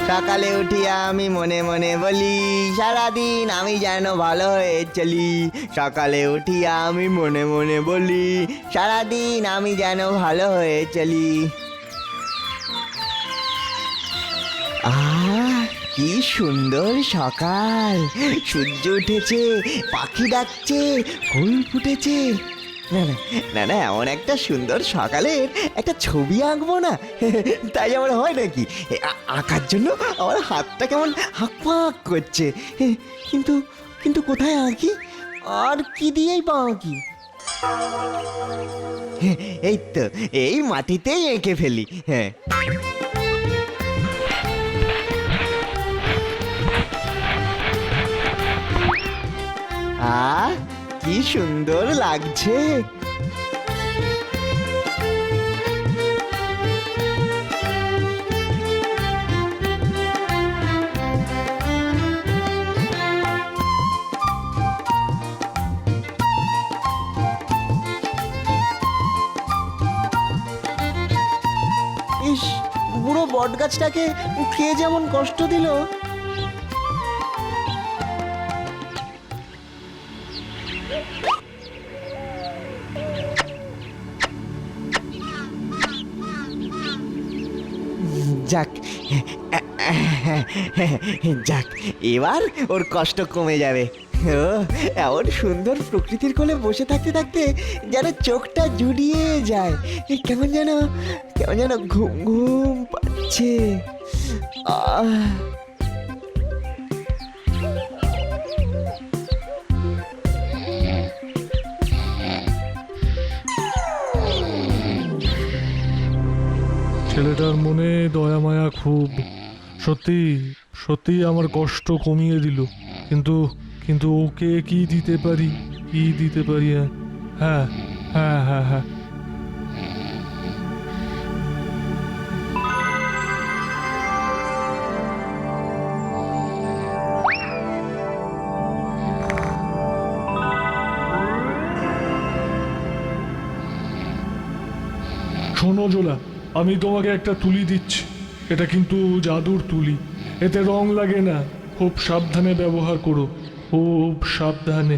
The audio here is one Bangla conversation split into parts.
সকালে উঠিয়া আমি মনে মনে বলি সারাদিন আমি যেন ভালো হয়ে চলি। সকালে উঠিয়া আমি মনে মনে বলি সারাদিন আমি যেন ভালো হয়ে চলি। আহ, কি সুন্দর সকাল! সূর্য উঠেছে, পাখি ডাকছে, ফুল ফুটেছে। না না না না, এমন একটা সুন্দর সকালের একটা ছবি আঁকবো না? তাই আমার হয় নাকি? আঁকার জন্য আমার হাতটা কেমন হাঁক করছে। কিন্তু কিন্তু কোথায় আঁকি? আর কি দিয়েই বা আঁকি? এই তো, এই মাটিতেই এঁকে ফেলি। হ্যাঁ, আহ, কি সুন্দর লাগছে! ইস, বুড়ো বট গাছটাকে কে যেমন কষ্ট দিল! যাক, যাক, এবার ওর কষ্ট কমে যাবে। ও, এমন সুন্দর প্রকৃতির কোলে বসে থাকতে থাকতে যেন চোখটা জুড়িয়ে যায়। কেমন যেন ঘুম ঘুম পাচ্ছে। আহ, ছেলেটার মনে দয়া মায়া খুব। সত্যি সত্যি আমার কষ্ট কমিয়ে দিল। কিন্তু কিন্তু ওকে কি দিতে পারি, কি দিতে পারি? হ্যাঁ হ্যাঁ হ্যাঁ হ্যাঁ, শোনো জোলা, আমি তোমাকে একটা তুলি দিচ্ছি। এটা কিন্তু জাদুর তুলি, এতে রং লাগে না। খুব সাবধানে ব্যবহার করো, খুব সাবধানে।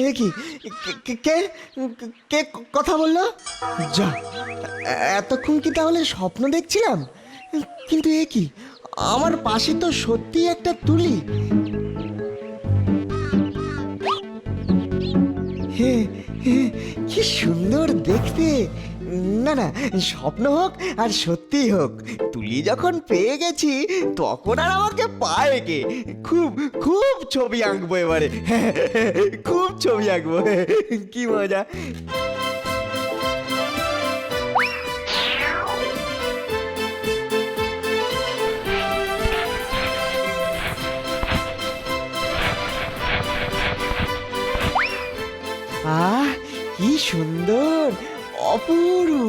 এ কি? কে কে কে কথা বললো? যা, এতক্ষণ কি তাহলে স্বপ্ন দেখছিলাম? কিন্তু এ কি, আমার পাশে তো সত্যি একটা তুলি। হে, হে, কি সুন্দর দেখতে! না না, স্বপ্ন হোক আর সত্যি হোক, তুলি যখন পেয়ে গেছি তখন আর আমাকে পায় কে? খুব খুব ছবি আঁকবো এবারে। খুব ছবি আঁকবো। কি মজা! আহ, কি সুন্দর! অপূর্ব!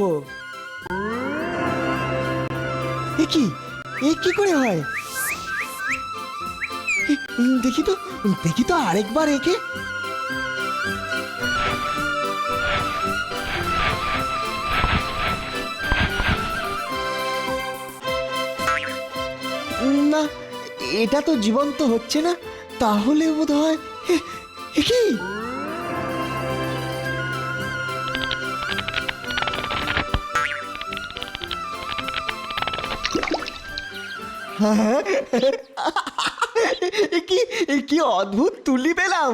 এ কি, এ কি করে হয়? দেখি তো, দেখি তো আরেকবার একে। না, এটা তো জীবন্ত হচ্ছে না। তাহলে বোধ হয় এ কি? এ কি, এ কি অদ্ভুত তুলি পেলাম!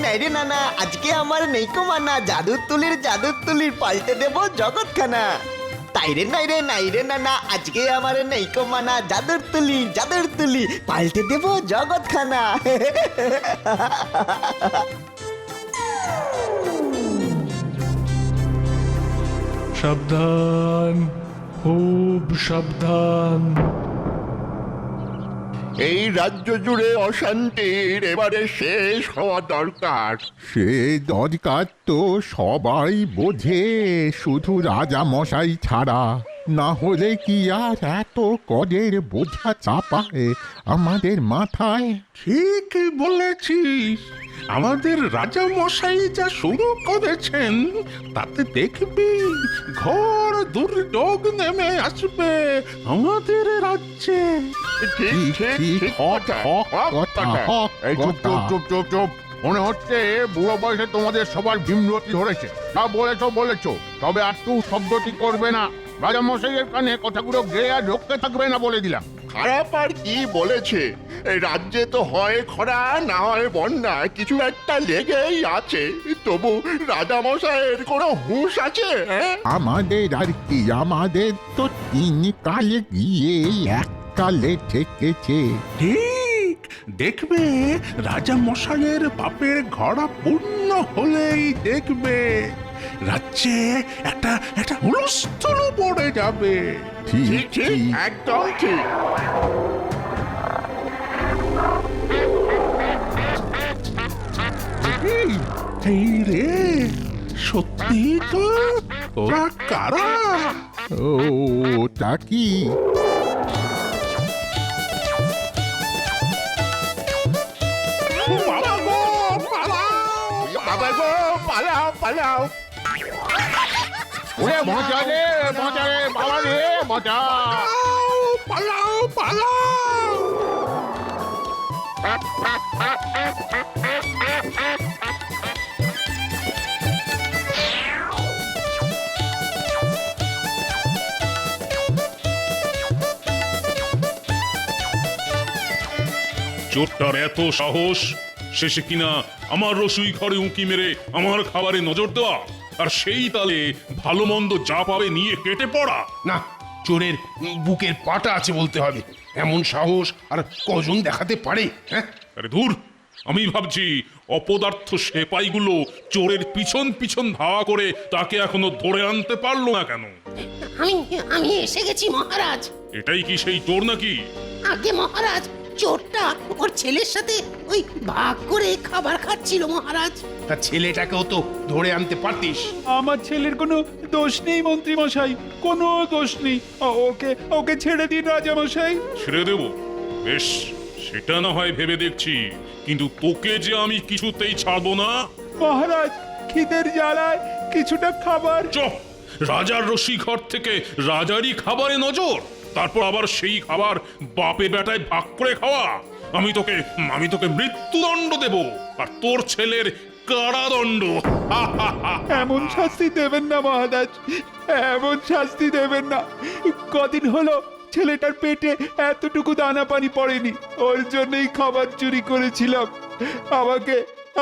নাইরে নানা, আজকে আমার নেইকো মানা, জাদুর তুলির পাল্টে দেব জগৎখানা। নাইরে নানা, আজকে আমার নেইকো মানা, জাদুর তুলি পাল্টে দেব জগৎখানা। সাবধান, খুব সাবধান। এই রাজ্য জুড়ে অশান্তির এবারে শেষ হওয়া দরকার। সে দরকার তো সবাই বোঝে, শুধু রাজা মশাই ছাড়া। না হলে কি আর এত করের বোঝা চাপায় আমাদের মাথায়? ঠিক বলেছিস, আমাদের রাজা মশাই যা শুরু করেছেন তাতে দেখবি ঘোর দুর্যোগ নেমে আসবে আমাদের রাজ্যে। ঠিক, ঠিক, হক কথা, হক এই চুপ কথা। চুপ চুপ চুপ চুপ। মনে হচ্ছে বুড়ো বয়সে তোমাদের সবার ভীমরতি ধরেছে। তা বলেছো, তবে আর তুই শব্দটি করবে না। রাজা মশাইয়ের কানে কথাগুলো গেয়ে আর ঢুকতে থাকবে না বলে দিলাম। খারাপ আর কি বলেছে, এই রাজ্যে তো হয় খরা না হয় বন্যা, কিছু একটা লেগেই আছে। তবু রাজামশাইয়ের কোনো হুঁশ আছে? হ্যাঁ, আমাদের আর কি, আমাদের তো 3 কালে গিয়ে 1 কালে ঠেকেছে। ঠিক দেখবে রাজা মশাইয়ের পাপের ঘড়া পূর্ণ হলেই দেখবে রাজ্যে একটা একটা হুলস্থুল পড়ে যাবে। ঠিক ঠিক ঠিক, ঠিক। একদম ঠিক। এই রে, সত্যি তো ওরা কারা? ও তা কি? বাবা গো, পালাও! বাবা গো, পালাও পালাও। ওরে বাঁচা রে, বাবা রে, বাঁচা! পালাও পালাও! চোরটার এত সাহস, শেষে কিনা আমার রসুই ঘরে উঁকি মেরে আমার খাবারে নজর দেওয়া, আর সেই তালে ভালো মন্দ যা পাবে নিয়ে কেটে পড়া। না, চোরের বুকের পাটা আছে বলতে হবে। এমন সাহস আর কজন দেখাতে পারে? হ্যাঁ, আরে ধুর, আমি ভাবছি অপদার্থ সেপাইগুলো চোরের পিছন পিছন ধাওয়া করে তাকে এখনো ধরে আনতে পারলো না কেন? আমি আমি এসে গেছি মহারাজ। এটাই কি সেই চোর নাকি? আগে মহারাজ, চোরটা ওর ছেলের সাথে ওই ভাগ করে খাবার খাচ্ছিল মহারাজ। তা ছেলেটাকেও তো ধরে আনতে পারতিস। আমার ছেলের কোনো দোষ নেই মন্ত্রী মশাই, কোনো দোষ নেই। ওকে ওকে ছেড়ে দিন রাজা মশাই। ছেড়ে দেব? বেশ, সেটা না হয় ভেবে দেখছি, কিন্তু তোকে যে আমি কিছুতেই ছাড়বো না। মহারাজ, খিদের জ্বালায় কিছুটা খাবার। চুপ! রাজার রসি ঘর থেকে রাজারই খাবারে নজর, তারপর আবার সেই খাবার বাপে বেটায় ভাগ করে খাওয়া। আমি তোকে মৃত্যুদণ্ড দেব, আর তোর ছেলের কারাদণ্ড। এমন শাস্তি দেবেন না মহারাজ, এমন শাস্তি দেবেন না। কদিন হলো ছেলেটার পেটে এতটুকু দানা পানি পড়েনি, ওর জন্যই খাবার চুরি করেছিলাম। আমাকে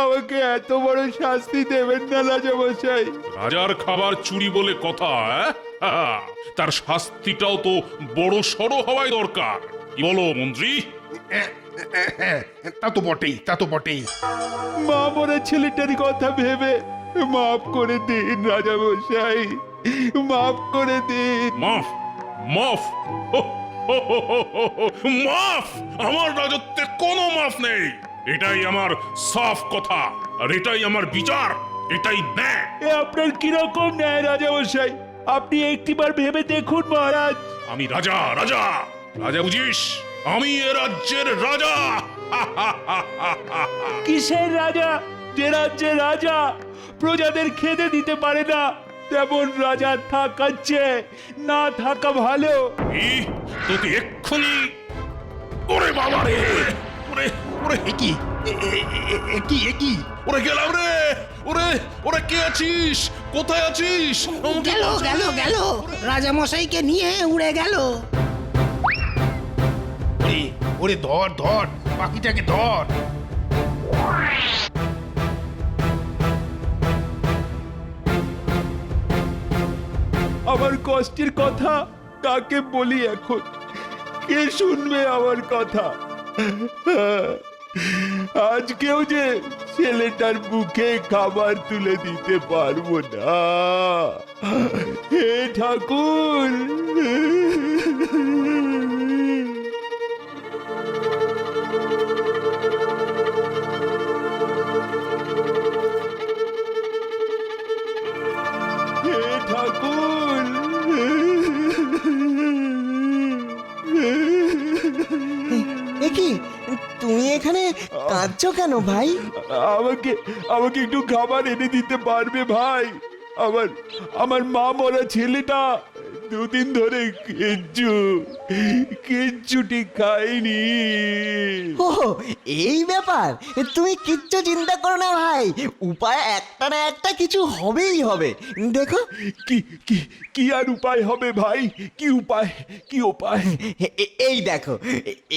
আমাকে এত বড় শাস্তি দেবেন না রাজা মশাই। রাজার খাবার চুরি বলে কথা? তার শাস্তিটাও তো বড় সড়ো হওয়াই দরকার। কি বলো মন্ত্রী? হ্যাঁ, তা তো বটেই। মা মরা ছেলেটার কথা ভেবে মাফ করে দিন রাজা মশাই, মাফ করে দিন। মাফ? মাফ? হো, হো, হো, হো, হো, হো, মাফ? আমার রাজত্বে কোনো মাফ নেই। এটাই আমার সাফ কথা, আর এটাই আমার বিচার, এটাই ন্যায়। এ আপনার কিরকম ন্যায় রাজা মশাই? আপনি একটিবার ভেবে দেখুন মহারাজ। আমি রাজা, রাজা রাজা বুঝিস? আমি এ রাজ্যের রাজা। কিসের রাজা? যে রাজ্যে রাজা প্রজাদের খেতে দিতে পারে না, তেমন রাজা থাকার চেয়ে না থাকা ভালো। এই, তোকে এক্ষুনি... ওরে বাবা রে! ওরে ওরে কি কি ওরে গেলাম রে! ওরে ওরে, কে আছিস? কোথায় আছিস? আমাকে গেল বাঁচা গেল রে! গেল, রাজা মশাইকে নিয়ে উড়ে গেল। ওরে ধর ধর, পাখিটাকে ধর। আমার কষ্টের কথা কাকে বলি এখন? কে শুনবে আমার কথা? আজকেও যে ছেলেটার মুখে খাবার তুলে দিতে পারবো না। হে ঠাকুর! এখানে কাঁদছো কেন ভাই? আমাকে আমাকে একটু খাবার এনে দিতে পারবে ভাই? আমার আমার মা মরা ছেলেটা দুদিন ধরে কিচ্ছুটি খায়নি। ও এই ব্যাপার, তুমি কিচ্ছু চিন্তা করো না ভাই, উপায় একটা না একটা কিছু হবেই হবে। দেখো কি কি কি আর উপায় হবে ভাই? কি উপায়? কি উপায়? এই দেখো,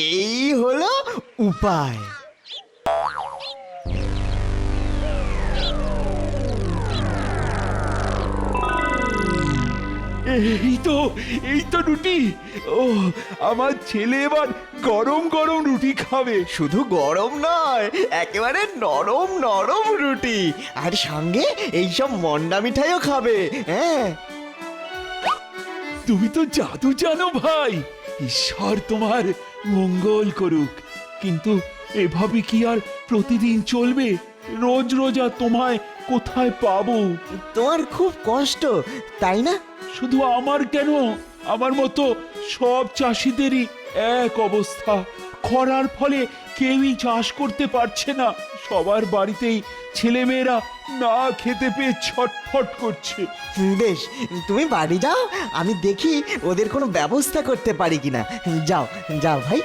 এই হলো উপায়। এই তো রুটি। ও আমার ছেলে এবার গরম গরম রুটি খাবে। শুধু গরম নয়, একেবারে নরম নরম রুটি, আর সঙ্গে এইসব মন্ডা মিঠাইও খাবে। হ্যাঁ, তুমি তো জাদু জানো ভাই। ঈশ্বর তোমার মঙ্গল করুক। কিন্তু এভাবে কি আর প্রতিদিন চলবে? রোজ রোজ আর তোমায় কোথায় পাবো? তোমার খুব কষ্ট তাই না? শুধু আমার কেন, আমার মতো সব চাষিদেরই এক অবস্থা। খরার ফলে কেউই চাষ করতে পারছে না। সবার বাড়িতেই ছেলেমেয়েরা না খেতে পেয়ে ছটফট করছে। বেশ, তুমি বাড়ি যাও, আমি দেখি ওদের কোনো ব্যবস্থা করতে পারি কিনা। যাও যাও ভাই।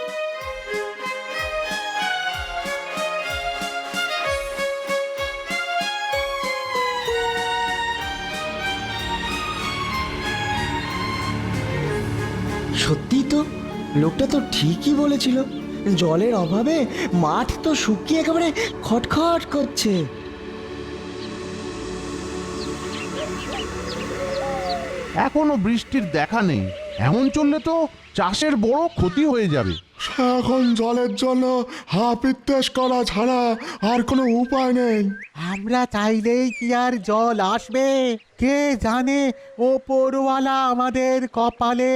সত্যি তো, লোকটা তো ঠিকই বলেছিল, জলের অভাবে মাঠ তো শুকিয়ে একেবারে খটখট করছে। এখনো বৃষ্টির দেখা নেই, এমন চললে তো চাষের বড় ক্ষতি হয়ে যাবে। এখন জলের জন্য হাপিত্তেশ করা ছাড়া আর কোনো উপায় নেই। আমরা চাইলেই কি আর জল আসবে? কে জানে ওপরওয়ালা আমাদের কপালে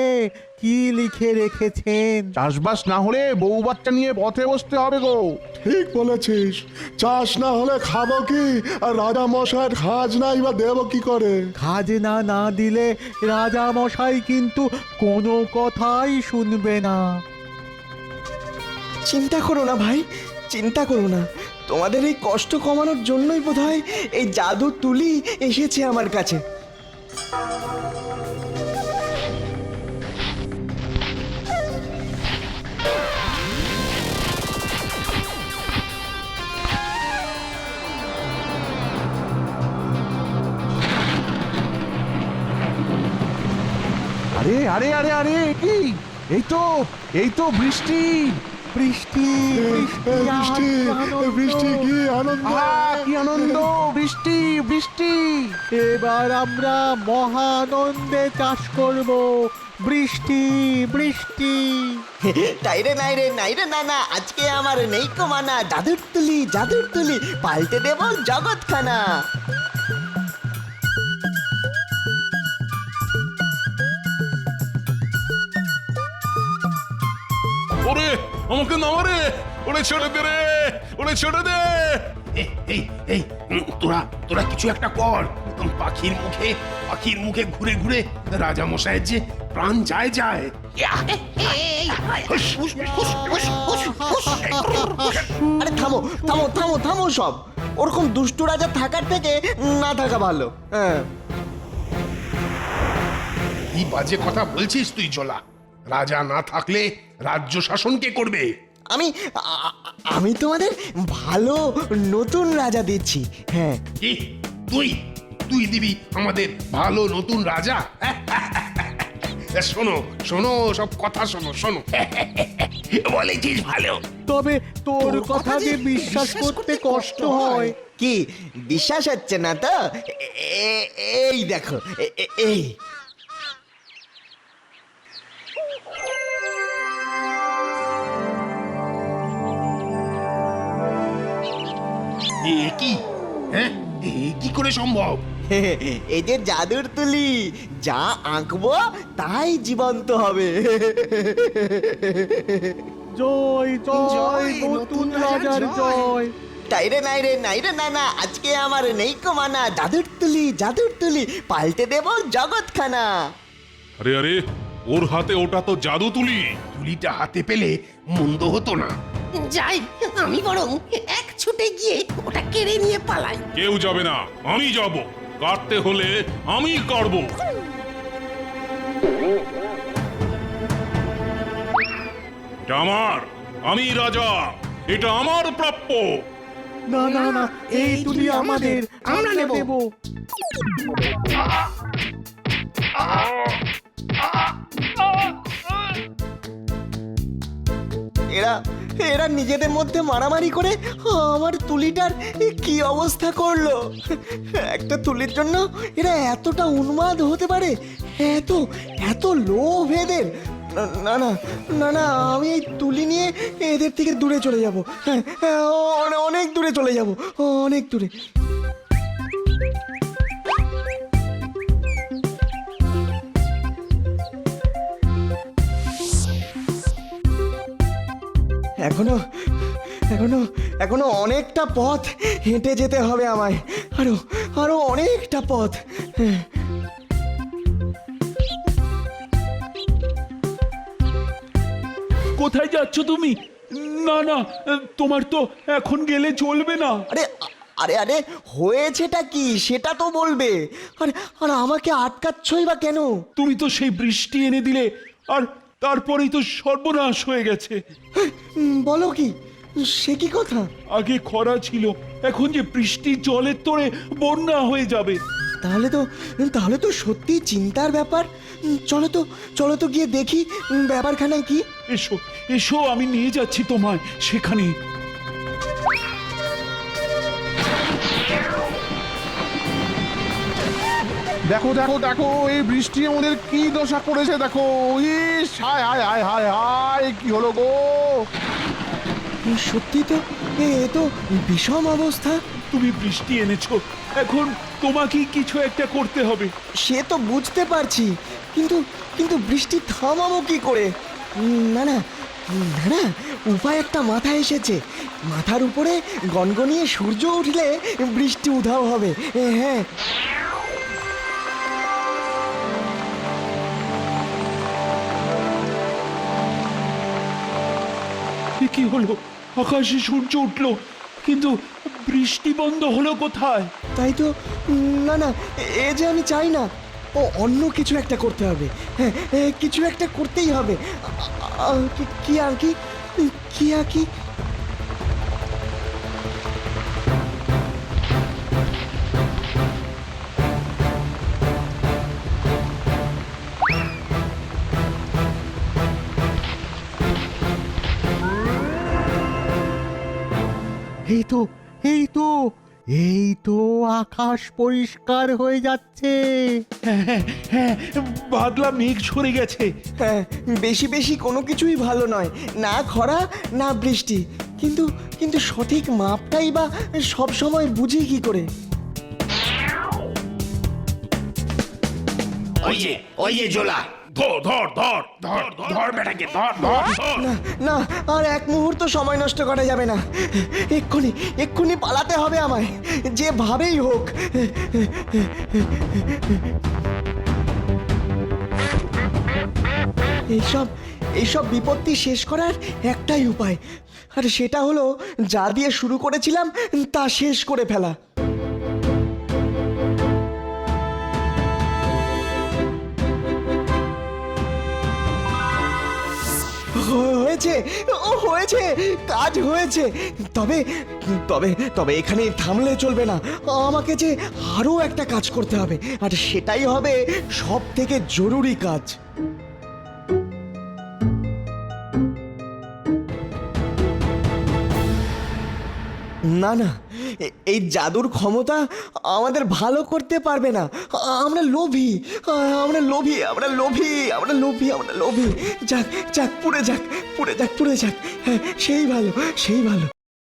কি লিখে রেখেছেন। চাষবাস না হলে বউ বাচ্চা নিয়ে পথে বসতে হবে গো। ঠিক বলেছিস, চাষ না হলে খাবো কি? আর রাজা মশাইয়ের খাজনাই বা দেবো কি করে? খাজনা না দিলে রাজা মশাই কিন্তু কোনো কথাই শুনবে না। চিন্তা করো না ভাই, চিন্তা করো না, তোমাদের এই কষ্ট কমানোর জন্যই বোধহয় এই জাদু তুলি এসেছে আমার কাছে। আরে আরে আরে আরে কি? এই তো বৃষ্টি। বৃষ্টি বৃষ্টি বৃষ্টি কি আনন্দ! কি আনন্দ! বৃষ্টি বৃষ্টি। এবার আমরা মহা আনন্দে চাষ করব। বৃষ্টি বৃষ্টি। তাইরে নাইরে নাইরে নানা, আজকে আমার নেই কমানা, জাদুর তুলি পাল্টে দেব জগৎখানা। ওরে আমাকে নামারে, ওরে ছেড়ে দে রে, ওরে ছেড়ে দে। তোরা তোরা কিছু একটা কর। পাখির মুখে ঘুরে ঘুরে রাজা মশাইয়ের যে প্রাণ যায় যায়। আরে থামো থামো থামো থামো সব, ওরকম দুষ্টু রাজা থাকার থেকে না থাকা ভালো। হ্যাঁ, কি বাজে কথা বলছিস তুই জলা? রাজা না থাকলে রাজ্য শাসন কে করবে? আমি তোমাদের ভালো নতুন রাজা দিচ্ছি। হ্যাঁ, কি তুই তুই দিবি আমাদের ভালো নতুন রাজা? শোনো শোনো, সব কথা শোনো শোনো। বলেছিস ভালো, তবে তোর কথা যে বিশ্বাস করতে কষ্ট হয়। কি বিশ্বাস হচ্ছে না তো? এই দেখো, এই এ কি? হ্যাঁ, এ কি করে সম্ভব? এই যে জাদুর তুলি, যা আঁকবো তাই জীবন্ত হবে। জয় জয় নতুন রাজার জয়। তাইরে নাইরে নাইরে নানা, আজকে আমার নেই কমানা, জাদুর তুলি পাল্টে দেব জগৎখানা। আরে আরে, ওর হাতে ওটা তো জাদু তুলি। তুলিটা হাতে পেলে মন্দ হতো না। যাই, আমি বরং এক ছুটে গিয়ে ওটা কেড়ে নিয়ে পালাই। কেউ যাবে না, আমি যাব। কাটতে হলে আমি কাটব। এটা আমার, আমি রাজা, এটা আমার প্রাপ্য। না না না, এই তুলি আমাদের, আমরা নেব। এরা এরা নিজেদের মধ্যে মারামারি করে আমার তুলিটার কি অবস্থা করলো। একটা তুলির জন্য এরা এতটা উন্মাদ হতে পারে, এত এত লোভ এদের। না না না না, আমি এই তুলি নিয়ে এদের থেকে দূরে চলে যাব। হ্যাঁ, অনেক দূরে চলে যাব, অনেক দূরে। এখনো এখনো এখনো অনেকটা পথ হেঁটে যেতে হবে আমায়, আরো আরো অনেকটা পথ। হ্যাঁ। কোথায় যাচ্ছ তুমি? না না, তোমার তো এখন গেলে চলবে না। আরে আরে আরে হয়েছেটা কি সেটা তো বলবে। আরে আর আমাকে আটকাচ্ছই বা কেন? তুমি তো সেই বৃষ্টি এনে দিলে, আর তারপরেই তো সর্বনাশ হয়ে গেছে। বলো কি, সে কি কথা? আগে খরা ছিল, এখন যে বৃষ্টির জলের তোড়ে বন্যা হয়ে যাবে। তাহলে তো সত্যি চিন্তার ব্যাপার। চলো তো গিয়ে দেখি ব্যাপারখানায় কি। এসো এসো, আমি নিয়ে যাচ্ছি তোমায় সেখানে। দেখো দেখো দেখো, এই বৃষ্টি আমাদের কি দশা করেছে দেখো। ইস, হায় হায় হায় হায় হায়, কি হলো গো? সত্যি তো, এ তো বিষম অবস্থা। তুমি বৃষ্টি এনেছো, এখন তোমাকেই কিছু একটা করতে হবে। সে তো বুঝতে পারছি, কিন্তু কিন্তু বৃষ্টি থামাবো কি করে? না না না না, উপায় একটা মাথায় এসেছে। মাথার উপরে গনগনিয়ে সূর্য উঠলে বৃষ্টি উধাও হবে। হ্যাঁ, কি হলো? আকাশে সূর্য উঠলো, কিন্তু বৃষ্টি বন্ধ হলো কোথায়? তাই তো। না না, এ যে আমি চাই না। ও অন্য কিছু একটা করতে হবে। হ্যাঁ, কিছু একটা করতেই হবে। কি আর কি, কি আর কি। এই তো এই তো এই তো আকাশ পরিষ্কার হয়ে যাচ্ছে। হ্যাঁ হ্যাঁ হ্যাঁ, বাদলা মেঘ সরে গেছে। হ্যাঁ, বেশি বেশি কোনো কিছুই ভালো নয়, না খরা না বৃষ্টি। কিন্তু কিন্তু সঠিক মাপটাই বা সব সময় বুঝি কি করে? ওই যে জোলা, ধর ধর ধর ধর ধর বেটাকে, ধর ধর ধর। না না, আর এক মুহূর্ত সময় নষ্ট করা যাবে না। এক্ষুনি পালাতে হবে আমায়, যেভাবেই হোক। এইসব বিপত্তি শেষ করার একটাই উপায়, আর সেটা হলো যা দিয়ে শুরু করেছিলাম তা শেষ করে ফেলা। হয়েছে, ও হয়েছে, কাজ হয়েছে। তবে তবে তবে এখানে থামলে চলবে না, আমাকে যে আরো একটা কাজ করতে হবে, আর সেটাই হবে সব থেকে জরুরি কাজ। না না, এই জাদুর ক্ষমতা আমাদের ভালো করতে পারবে না। আমরা লোভী, আমরা লোভী, আমরা লোভী, আমরা লোভী, আমরা লোভী। যাক যাক, পুড়ে যাক, পুড়ে যাক, পুড়ে যাক। হ্যাঁ, সেই ভালো, সেই ভালো।